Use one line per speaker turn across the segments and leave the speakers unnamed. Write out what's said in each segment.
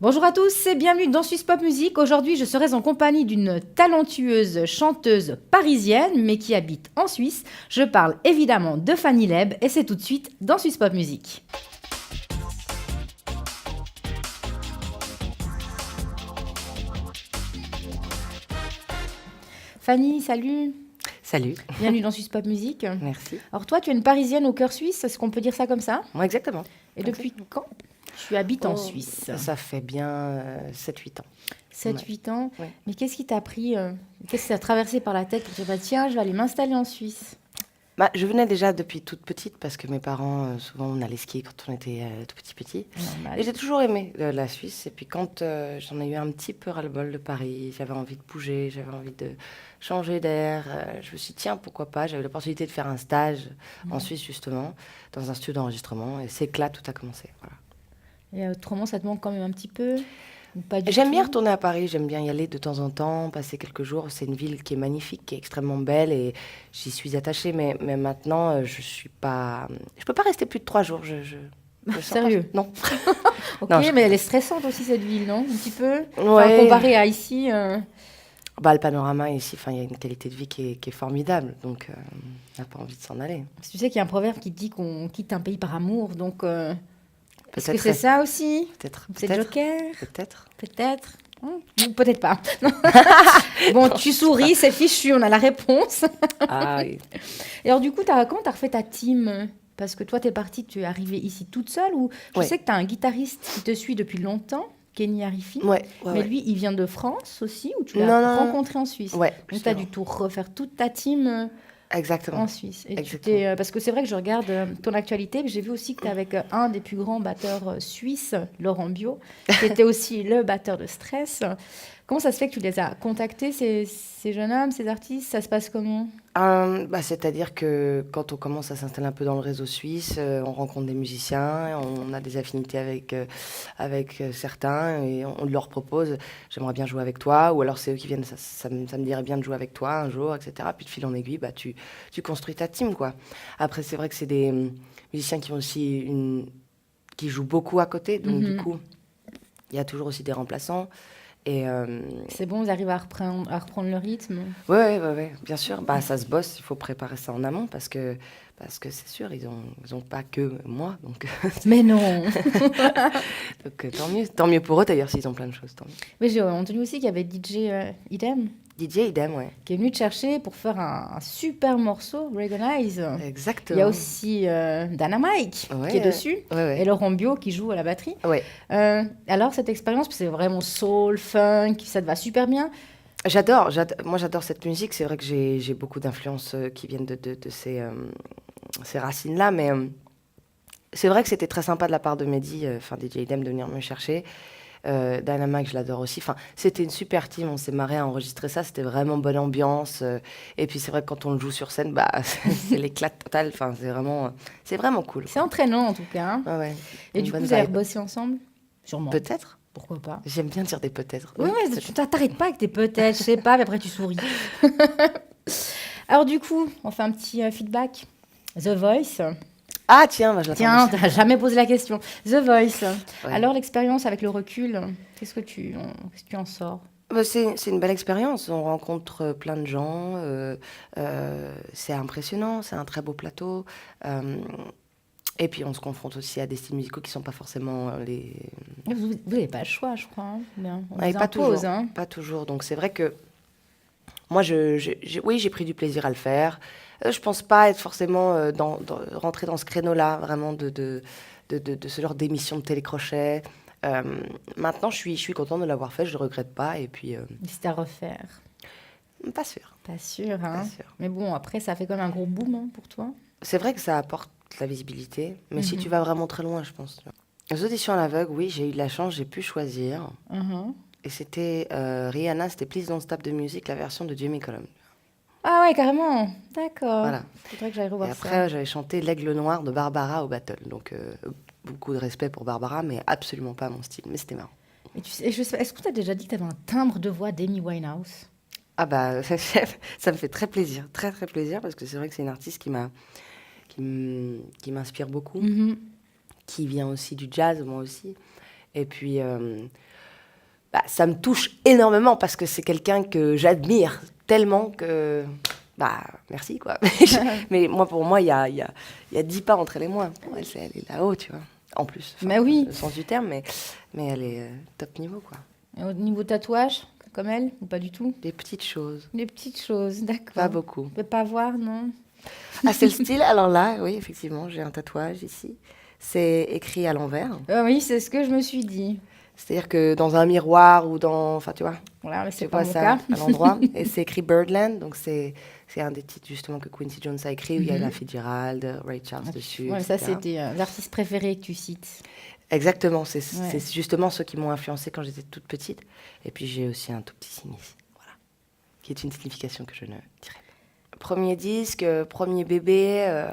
Bonjour à tous et bienvenue dans Suisse Pop Music. Aujourd'hui, je serai en compagnie d'une talentueuse chanteuse parisienne, mais qui habite en Suisse. Je parle évidemment de Fanny Leb et c'est tout de suite dans Suisse Pop Music. Fanny, salut.
Salut,
Bienvenue dans Suisse Pop Music.
merci.
Alors toi, tu es une Parisienne au cœur suisse, est-ce qu'on peut dire ça comme ça?
Moi, exactement.
Et depuis quand tu habites en
Oh,
Suisse?
Ça fait bien 7-8 ans.
7-8 ans.
Ouais.
Mais qu'est-ce qui t'a pris, qu'est-ce qui t'a traversé par la tête pour te dire, bah, tiens, je vais aller m'installer en Suisse?
Je venais déjà depuis toute petite parce que mes parents, souvent, on allait skier quand on était tout petit.
Normal.
Et j'ai toujours aimé la Suisse. Et puis quand j'en ai eu un petit peu ras-le-bol de Paris, j'avais envie de bouger, j'avais envie de changer d'air. Je me suis dit, tiens, pourquoi pas? J'avais l'opportunité de faire un stage en Suisse, justement, dans un studio d'enregistrement. Et c'est que là, tout a commencé. Voilà.
Et autrement, ça te manque quand même un petit peu? Ou pas du
J'aime
tout?
bien retourner à Paris, j'aime bien y aller de temps en temps, passer quelques jours. C'est une ville qui est magnifique, qui est extrêmement belle et j'y suis attachée. Mais maintenant, je suis pas. Je peux pas rester plus de 3 jours. Je sens
Sérieux?
pas. Non.
Ok,
Non,
mais elle est stressante aussi, cette ville, non? Un petit peu? Enfin,
Ouais.
comparé à ici,
Le panorama ici, il y a une qualité de vie qui est formidable. Donc, on n'a pas envie de s'en aller.
tu sais qu'il y a un proverbe qui dit qu'on quitte un pays par amour, donc est-ce que
Peut-être.
c'est ça aussi?
Peut-être.
C'est
Peut-être.
Joker?
Peut-être.
Peut-être. Ou peut-être pas. Bon, tu souris, c'est fichu, on a la réponse.
Ah oui.
Et alors, du coup, comment t'as refait ta team? Parce que toi, t'es partie, tu es arrivée ici toute seule, ou je
Ouais.
sais que tu as un guitariste qui te suit depuis longtemps, Kenny Arifi.
Ouais.
Mais
Ouais.
lui, il vient de France aussi, ou tu
Non,
l'as
non, non.
rencontré en Suisse?
Ouais.
Donc, tu as dû tout refaire toute ta team
Exactement.
en Suisse. Et
Exactement.
parce que c'est vrai que je regarde ton actualité, mais j'ai vu aussi que tu es avec un des plus grands batteurs suisses, Laurent Bio, qui était aussi le batteur de Stress. Comment ça se fait que tu les as contactés, ces jeunes hommes, ces artistes? Ça se passe comment?
C'est-à-dire que quand on commence à s'installer un peu dans le réseau suisse, on rencontre des musiciens, on a des affinités avec certains et on leur propose j'aimerais bien jouer avec toi, ou alors c'est eux qui viennent, ça me dirait bien de jouer avec toi un jour, etc. Puis de fil en aiguille, tu construis ta team, quoi. Après, c'est vrai que c'est des musiciens qui ont aussi qui jouent beaucoup à côté, donc du coup, il y a toujours aussi des remplaçants. Et
C'est bon, vous arrivez à reprendre le rythme?
ouais, bien sûr. Ça se bosse, il faut préparer ça en amont parce que c'est sûr, ils ont pas que moi, donc,
Mais non.
donc tant mieux pour eux d'ailleurs s'ils ont plein de choses. Tant mieux.
Mais j'ai entendu aussi qu'il y avait DJ Idem
DJ idem, ouais.
qui est venu te chercher pour faire un super morceau, Recognize. Il y a
Exactement.
aussi Dana Mike
Ouais,
qui est dessus
ouais.
et Laurent Bio qui joue à la batterie.
Ouais.
Alors, cette expérience, c'est vraiment soul, funk, ça te va super bien.
Moi j'adore cette musique. C'est vrai que j'ai beaucoup d'influences qui viennent de ces racines-là, mais c'est vrai que c'était très sympa de la part de Mehdi, DJ Idem, de venir me chercher. Dynamite, je l'adore aussi. C'était une super team, on s'est marré à enregistrer ça, c'était vraiment bonne ambiance. Et puis c'est vrai que quand on le joue sur scène, c'est l'éclat total. C'est vraiment cool.
C'est entraînant en tout cas. Hein.
Ouais.
Et
Une
du coup,
bonne
vous allez
vibe.
bosser ensemble? Sûrement.
Peut-être.
Pourquoi pas?
J'aime bien dire des peut-être.
Oui,
Oui,
mais tu t'arrêtes pas avec tes peut-être, je sais pas, mais après tu souris. Alors du coup, on fait un petit feedback. The Voice.
Ah tiens, je
Tiens,
l'attendais.
t'as jamais posé la question. The Voice.
Ouais.
Alors l'expérience avec le recul, qu'est-ce que tu en sors?
C'est une belle expérience. On rencontre plein de gens. C'est impressionnant. C'est un très beau plateau. Et puis on se confronte aussi à des styles musicaux qui sont pas forcément les.
Vous n'avez pas le choix, je crois. Hein. Bien, on
Ouais,
vous
pas
impose.
toujours.
Hein.
Pas toujours. Donc c'est vrai que moi, oui, j'ai pris du plaisir à le faire. Je pense pas être forcément rentrer dans ce créneau-là, vraiment de ce genre d'émission de télécrochet. Maintenant, je suis contente de l'avoir fait. Je le regrette pas. Et puis,
C'est à refaire.
pas sûr.
Pas sûr, hein.
Pas sûr.
Mais bon, après, ça fait quand même un gros boom hein, pour toi.
C'est vrai que ça apporte de la visibilité, mais si tu vas vraiment très loin, je pense. Les auditions à l'aveugle, oui, j'ai eu de la chance, j'ai pu choisir.
Mhm.
Et c'était Rihanna, c'était Please Don't Stop the Music, la version de Jimmy Cullum.
Ah ouais, carrément. D'accord.
Voilà.
Faudrait que j'aille
Et
revoir ça.
après, j'avais chanté L'Aigle Noir de Barbara au battle. Donc, beaucoup de respect pour Barbara, mais absolument pas mon style. Mais c'était marrant.
Et tu sais, est-ce que tu as déjà dit que tu avais un timbre de voix d'Amy Winehouse?
Ah bah, ça me fait très plaisir, très très plaisir, parce que c'est vrai que c'est une artiste qui m'inspire beaucoup,
Mhm.
qui vient aussi du jazz, moi aussi. Et puis, ça me touche énormément parce que c'est quelqu'un que j'admire tellement que, merci, quoi. Mais pour moi, il y a 10 pas entre elle et moi. Pour elle, elle est là-haut, tu vois. En plus,
Mais oui.
le sens du terme, mais elle est top niveau, quoi.
Et au niveau tatouage, comme elle, ou pas du tout?
Des petites choses.
Des petites choses, d'accord.
Pas beaucoup.
On peut pas voir, non?
Ah, c'est le style. Alors là, oui, effectivement, j'ai un tatouage ici. C'est écrit à l'envers.
Oui, c'est ce que je me suis dit.
C'est-à-dire que dans un miroir ou dans... Enfin, tu vois.
Voilà, mais c'est
Tu
pas
vois
mon
ça
cas.
à l'endroit. Et c'est écrit Birdland. Donc, c'est un des titres, justement, que Quincy Jones a écrit. Où il y a la Fitzgerald, Ray Charles dessus,
Ouais, ça,
etc.
c'était l'artiste préféré que tu cites.
Exactement. C'est justement ceux qui m'ont influencé quand j'étais toute petite. Et puis, j'ai aussi un tout petit signe ici. Voilà. Qui est une signification que je ne dirai pas. Premier disque, premier bébé...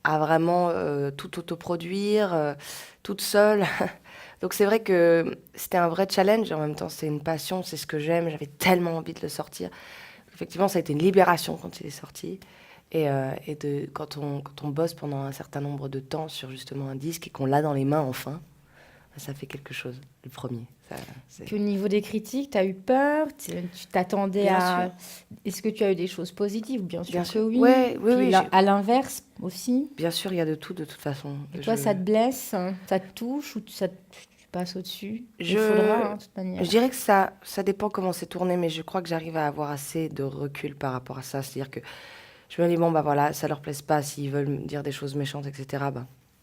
à vraiment tout autoproduire, toute seule. Donc c'est vrai que c'était un vrai challenge, et en même temps c'est une passion, c'est ce que j'aime, j'avais tellement envie de le sortir. Effectivement, ça a été une libération quand il est sorti. Et quand on bosse pendant un certain nombre de temps sur justement un disque et qu'on l'a dans les mains enfin, ça fait quelque chose, le premier.
Puis au niveau des critiques, tu as eu peur? Tu t'attendais
Bien
à...
sûr.
Est-ce que tu as eu des choses positives? Bien sûr que oui.
Ouais, oui,
Puis à l'inverse aussi.
Bien sûr, il y a de tout, de toute façon.
Et toi, ça te blesse? Ça te touche ou tu passes au-dessus? Il faudra, de toute manière.
Je dirais que ça dépend comment c'est tourné, mais je crois que j'arrive à avoir assez de recul par rapport à ça. C'est-à-dire que je me dis, bon, voilà, ça leur plaise pas, s'ils veulent me dire des choses méchantes, etc.,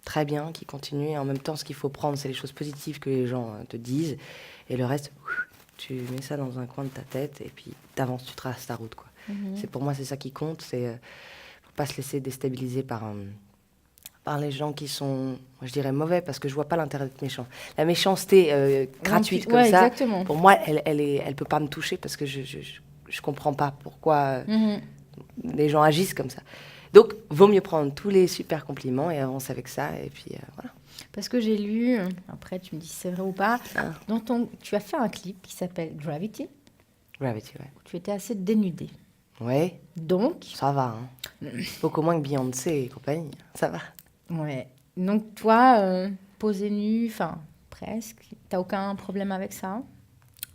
très bien, qu'ils continuent. Et en même temps, ce qu'il faut prendre, c'est les choses positives que les gens te disent. Et le reste, tu mets ça dans un coin de ta tête et puis t'avances, tu traces ta route, quoi. Pour moi, c'est ça qui compte. C'est faut pas se laisser déstabiliser par les gens qui sont, je dirais, mauvais, parce que je vois pas l'intérêt d'être méchant. La méchanceté gratuite comme ça,
exactement.
pour moi, elle peut pas me toucher parce que je comprends pas pourquoi les gens agissent comme ça. Donc, vaut mieux prendre tous les super compliments et avancer avec ça, et puis voilà.
Parce que j'ai lu, après tu me dis si c'est vrai ou pas, tu as fait un clip qui s'appelle Gravity.
Gravity, ouais.
Où tu étais assez dénudée.
Ouais.
Donc
ça va, hein. Beaucoup moins que Beyoncé et compagnie, ça va.
Ouais. Donc toi, posée nue, enfin presque, t'as aucun problème avec ça?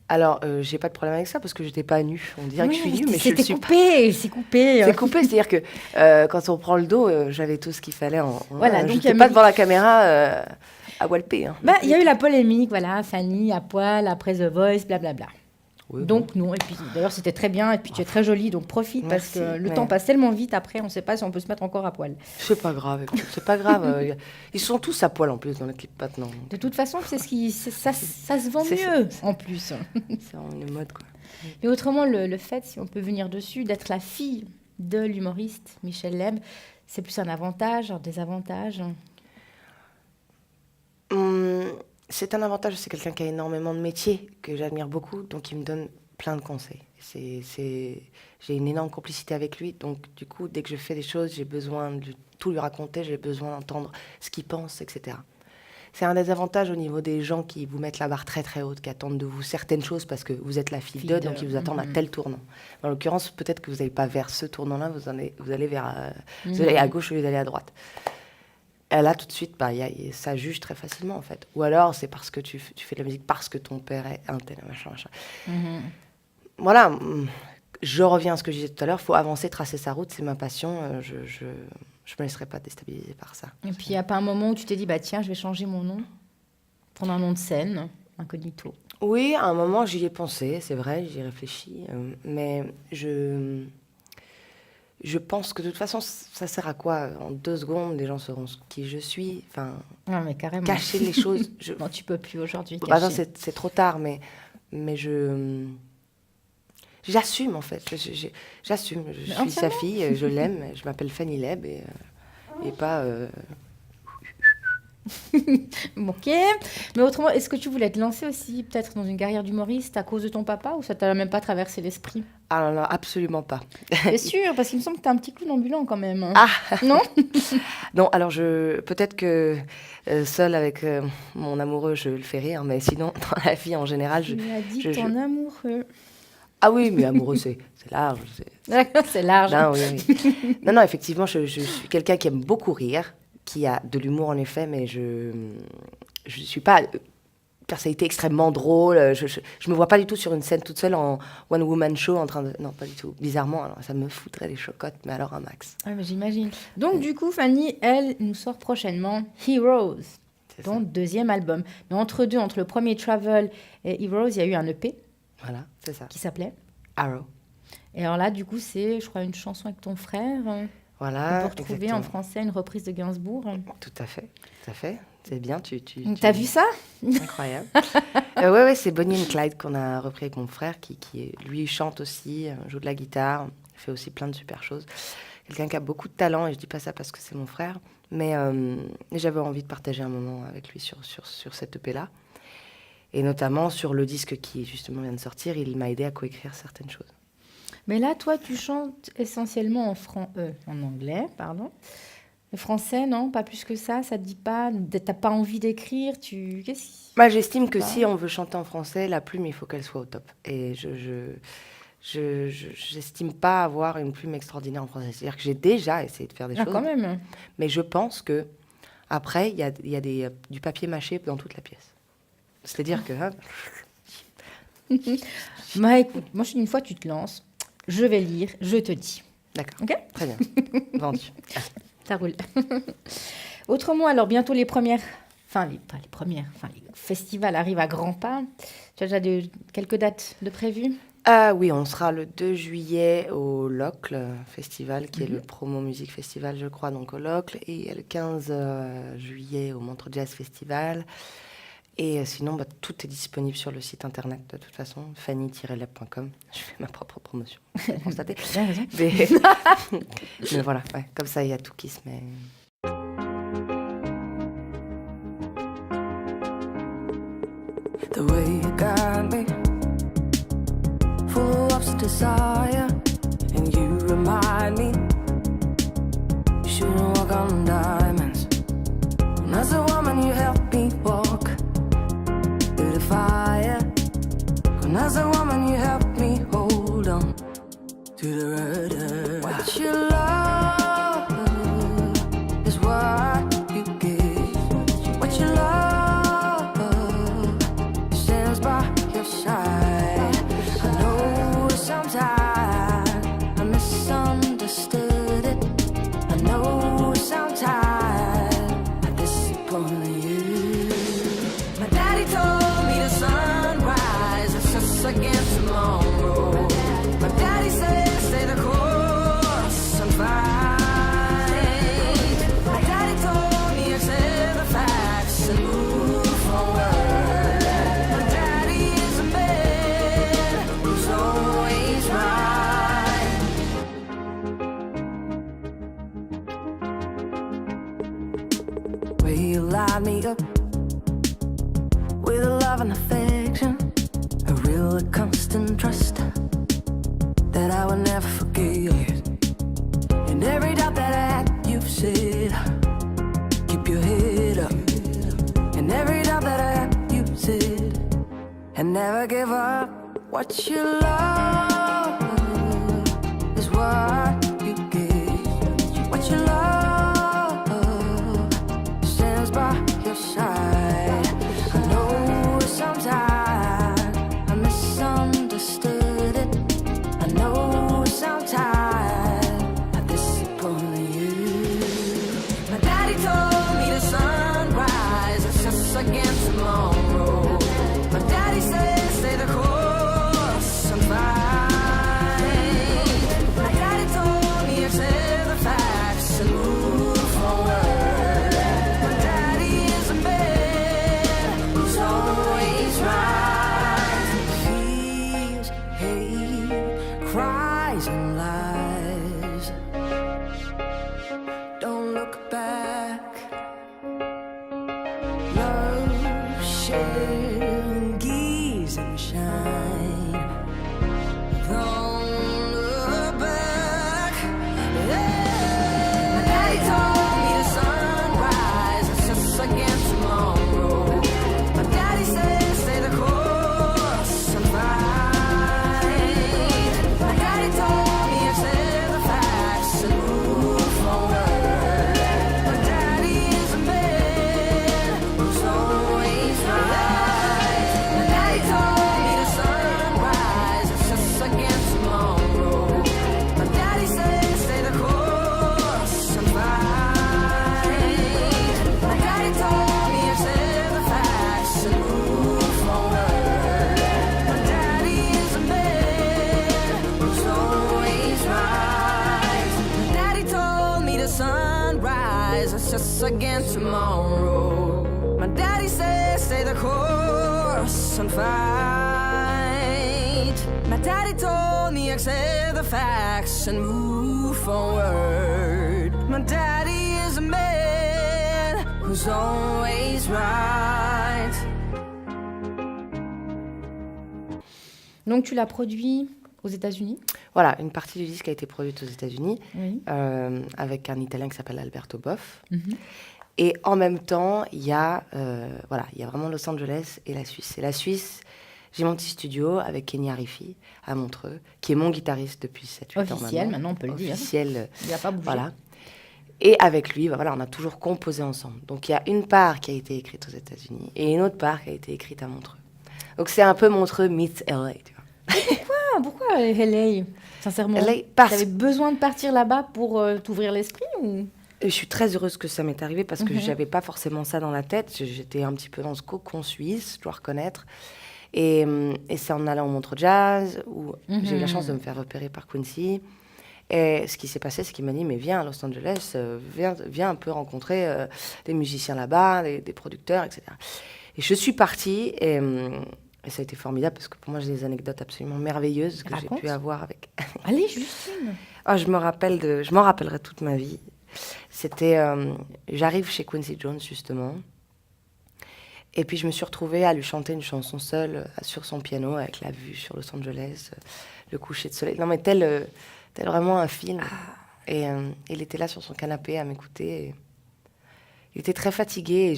Alors, j'ai pas de problème avec ça parce que j'étais pas nue. On dirait que je suis nue, mais je le suis pas.
C'est coupé.
C'est coupé, c'est-à-dire que quand on prend le dos, j'avais tout ce qu'il fallait.
Voilà, donc
j'étais pas devant la caméra à walper. Hein.
Il y a eu la polémique, voilà, Fanny à poil après The Voice, blablabla. Oui, donc non, et puis d'ailleurs c'était très bien, et puis tu es très jolie, donc profite. Merci, parce que le temps passe tellement vite après, on ne sait pas si on peut se mettre encore à poil.
C'est pas grave, c'est pas grave. Ils sont tous à poil en plus dans le clip maintenant.
De toute façon, ça se vend mieux en plus.
C'est une mode, quoi.
Mais autrement, le fait, si on peut venir dessus, d'être la fille de l'humoriste Michel Leb, c'est plus un avantage, un désavantage?
C'est un avantage, c'est quelqu'un qui a énormément de métiers, que j'admire beaucoup, donc il me donne plein de conseils. J'ai une énorme complicité avec lui, donc du coup, dès que je fais des choses, j'ai besoin de tout lui raconter, j'ai besoin d'entendre ce qu'il pense, etc. C'est un désavantage au niveau des gens qui vous mettent la barre très très haute, qui attendent de vous certaines choses parce que vous êtes la fille d'eux, donc ils vous attendent à tel tournant. En l'occurrence, peut-être que vous n'allez pas vers ce tournant-là, vous allez vers... vous allez à gauche au lieu d'aller à droite. Et là, tout de suite, ça juge très facilement, en fait. Ou alors, c'est parce que tu fais de la musique parce que ton père est un tel, machin. Voilà, je reviens à ce que je disais tout à l'heure, il faut avancer, tracer sa route, c'est ma passion, je me laisserai pas déstabiliser par ça.
Et puis, il n'y a pas un moment où tu t'es dit, tiens, je vais changer mon nom, prendre un nom de scène, incognito? Oui,
à un moment, j'y ai pensé, c'est vrai, j'y ai réfléchi, mais je pense que de toute façon, ça sert à quoi? En 2 secondes, les gens sauront qui je suis. Enfin,
non, mais carrément.
Cacher les choses.
Non, tu peux plus aujourd'hui.
Non, c'est trop tard, mais j'assume en fait. J'assume. Je suis sa fille, je l'aime. Je m'appelle Fanny Leb et pas.
Ok. Mais autrement, est-ce que tu voulais te lancer aussi peut-être dans une carrière d'humoriste à cause de ton papa ou ça t'a même pas traversé l'esprit?
Ah non, absolument pas.
C'est sûr, parce qu'il me semble que t'es un petit clown ambulant quand même.
Ah
non?
Non, alors peut-être que seule avec mon amoureux, je le fais rire, mais sinon, dans la vie en général,
Tu m'as dit ton amoureux.
Ah oui, mais amoureux, c'est large.
C'est large.
Non, oui. Non, effectivement, je suis quelqu'un qui aime beaucoup rire, qui a de l'humour en effet, mais je suis pas personnalité extrêmement drôle. Je me vois pas du tout sur une scène toute seule en one-woman show en train de... Non, pas du tout. Bizarrement, alors, ça me foutrait les chocottes, mais alors un max.
Ah, mais j'imagine. Donc, du coup, Fanny, elle nous sort prochainement Heroes, ton deuxième album. Mais entre le premier Travel et Heroes, il y a eu un EP.
Voilà, c'est ça.
Qui s'appelait
Arrow.
Et alors là, du coup, c'est, je crois, une chanson avec ton frère.
Voilà.
On peut retrouver en français une reprise de Gainsbourg.
Tout à fait. C'est bien,
T'as vu ça?
Incroyable. Ouais, c'est Bonnie and Clyde qu'on a repris avec mon frère, qui lui chante aussi, joue de la guitare, fait aussi plein de super choses. Quelqu'un qui a beaucoup de talent, et je dis pas ça parce que c'est mon frère, mais j'avais envie de partager un moment avec lui sur cette EP-là. Et notamment sur le disque qui justement vient de sortir, il m'a aidé à coécrire certaines choses.
Mais là, toi, tu chantes essentiellement en anglais, pardon. Le français, non, pas plus que ça. Ça te dit pas, t'as pas envie d'écrire.
J'estime que si on veut chanter en français, la plume, il faut qu'elle soit au top. Et j'estime pas avoir une plume extraordinaire en français. C'est-à-dire que j'ai déjà essayé de faire des choses.
Quand même.
Mais je pense que après, il y a du papier mâché dans toute la pièce. C'est-à-dire que...
Écoute, moi, une fois, tu te lances. Je vais lire, je te dis.
D'accord.
Ok ?
Très bien. Vendu.
Ça roule. Autrement, alors, bientôt les festivals arrivent à grands pas. Tu as déjà quelques dates de prévues ?
Ah oui, on sera le 2 juillet au Locle Festival, qui est le Promo Music Festival, je crois, donc au Locle. Et le 15 juillet au Montreux Jazz Festival. Et sinon, tout est disponible sur le site internet, de toute façon, fanny-lab.com. Je fais ma propre promotion, vous avez constaté. Mais voilà, comme ça, il y a tout qui se met... The way you got me, full of desire, and you remind me, you shouldn't walk on diamonds. And as a woman, you help me walk through the fire. And as a woman, you help me hold on to the rudder. What you love is what you give. What you love stands by your side. I know sometimes I misunderstood it. I know sometimes I disappointed you. My daddy told me the sunrise is just against tomorrow. My daddy said stay the course and fight. My daddy told me accept the facts and move forward. My daddy is a man who's always right. Where you light me up with a love and affection, a real constant trust that I will never forget. And every doubt that I had, you've said, keep your head up. And every doubt that I had, you've said, and never give up. What you love is what you give. What you love stands by your side. I know sometimes I misunderstood it. I know sometimes I disappointed you. My daddy told me the sunrise is just against tomorrow. My daddy said stay the course and fight. My daddy told me accept the facts and move again tomorrow. My daddy says stay the course and fight. My daddy told me accept the facts and move forward. My daddy is a man who's always right.
Donc tu l'as produit aux États-Unis?
Voilà, une partie du disque a été produite aux États-Unis,
Oui.
avec un Italien qui s'appelle Alberto Boff.
Mhm.
Et en même temps, il y a vraiment Los Angeles et la Suisse. Et la Suisse, j'ai mon petit studio avec Kenny Arifi à Montreux, qui est mon guitariste depuis 7-8 ans maintenant.
Officiel, maintenant on peut le dire.
Officiel,
Il n'a pas bougé.
voilà. Et avec lui, voilà, on a toujours composé ensemble. Donc il y a une part qui a été écrite aux États-Unis et une autre part qui a été écrite à Montreux. Donc c'est un peu Montreux meets LA, tu vois.
Pourquoi LA? Sincèrement,
LA, parce
t'avais besoin de partir là-bas pour t'ouvrir l'esprit ou...
Et je suis très heureuse que ça m'est arrivé parce que j'avais pas forcément ça dans la tête. J'étais un petit peu dans ce cocon suisse, je dois reconnaître. Et c'est en allant au Montreux Jazz où j'ai eu la chance de me faire repérer par Quincy. Et ce qui s'est passé, c'est qu'il m'a dit, mais viens à Los Angeles, viens un peu rencontrer des musiciens là-bas, des producteurs, etc. Et je suis partie et ça a été formidable parce que pour moi, j'ai des anecdotes absolument merveilleuses que j'ai pu avoir avec...
Allez, Justine.
Je m'en rappellerai toute ma vie. C'était... j'arrive chez Quincy Jones, justement. Et puis, je me suis retrouvée à lui chanter une chanson seule sur son piano avec la vue sur Los Angeles, le coucher de soleil. Non, mais tel vraiment un film. Et il était là sur son canapé à m'écouter. Il était très fatigué et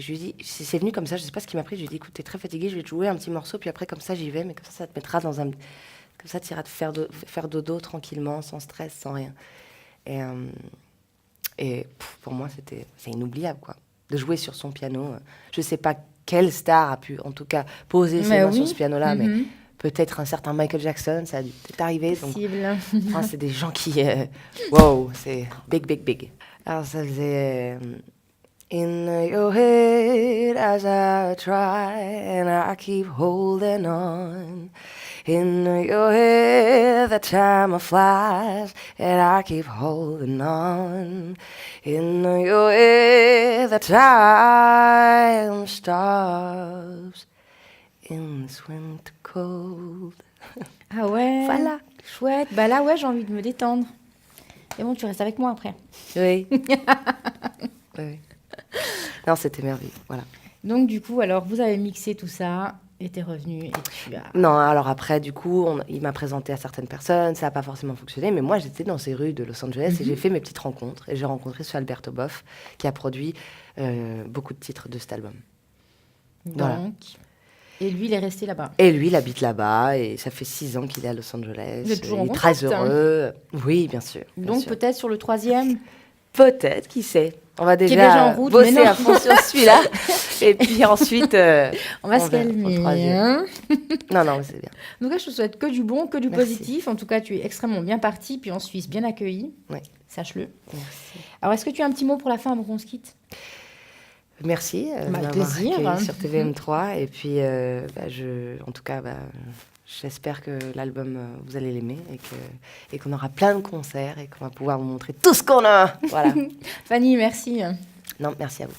je lui ai dit, c'est venu comme ça, je ne sais pas ce qui m'a pris, je lui ai dit, écoute, t'es très fatigué, je vais te jouer un petit morceau, puis après, comme ça, j'y vais, mais comme ça te mettra dans un... Comme ça, tu iras te faire dodo tranquillement, sans stress, sans rien. Et pour moi, c'est inoubliable, quoi, de jouer sur son piano. Je ne sais pas quelle star a pu, en tout cas, poser ses mains sur ce piano-là, mais peut-être un certain Michael Jackson, ça a dû arriver.
Possible.
Donc, c'est des gens qui... wow, c'est big, big, big. Alors, ça faisait... In your head as I try and I keep holding on. In your head the time flies and I keep holding on. In your head the time stops in this winter cold.
Ah ouais.
Voilà.
Chouette. Bah là, ouais, j'ai envie de me détendre. Et bon, tu restes avec moi après.
Oui. Oui. Non, c'était merveilleux, voilà.
Donc, du coup, alors, vous avez mixé tout ça et t'es revenu et tu as...
Non, alors après, du coup, il m'a présenté à certaines personnes, ça n'a pas forcément fonctionné, mais moi, j'étais dans ces rues de Los Angeles et j'ai fait mes petites rencontres. Et j'ai rencontré ce Alberto Boff qui a produit beaucoup de titres de cet album.
Donc,
Voilà.
Et lui, il est resté là-bas.
Et lui, il habite là-bas et ça fait 6 ans qu'il est à Los Angeles.
Vous êtes toujours en
il est très
contact,
heureux. Oui, bien sûr. Bien
Donc,
sûr.
peut-être sur le 3e.
Peut-être, qui sait. On va
Qui est déjà
déjà
en route, mais
bosser
non.
à fond sur celui-là. Et puis ensuite,
On va se
verra pour le
calmer.
troisième.
Hein.
Non, c'est bien.
En tout cas, je te souhaite que du bon, que du
Merci.
positif. En tout cas, tu es extrêmement bien parti, puis en Suisse, bien accueilli.
Oui.
Sache-le.
Merci.
Alors, est-ce que tu as un petit mot pour la fin avant qu'on se quitte?
Merci de
Avec
m'avoir
plaisir.
accueilli sur TVM3. Et puis, en tout cas, j'espère que l'album, vous allez l'aimer et qu'on aura plein de concerts et qu'on va pouvoir vous montrer tout ce qu'on a. Voilà.
Fanny, merci.
Non, merci à vous.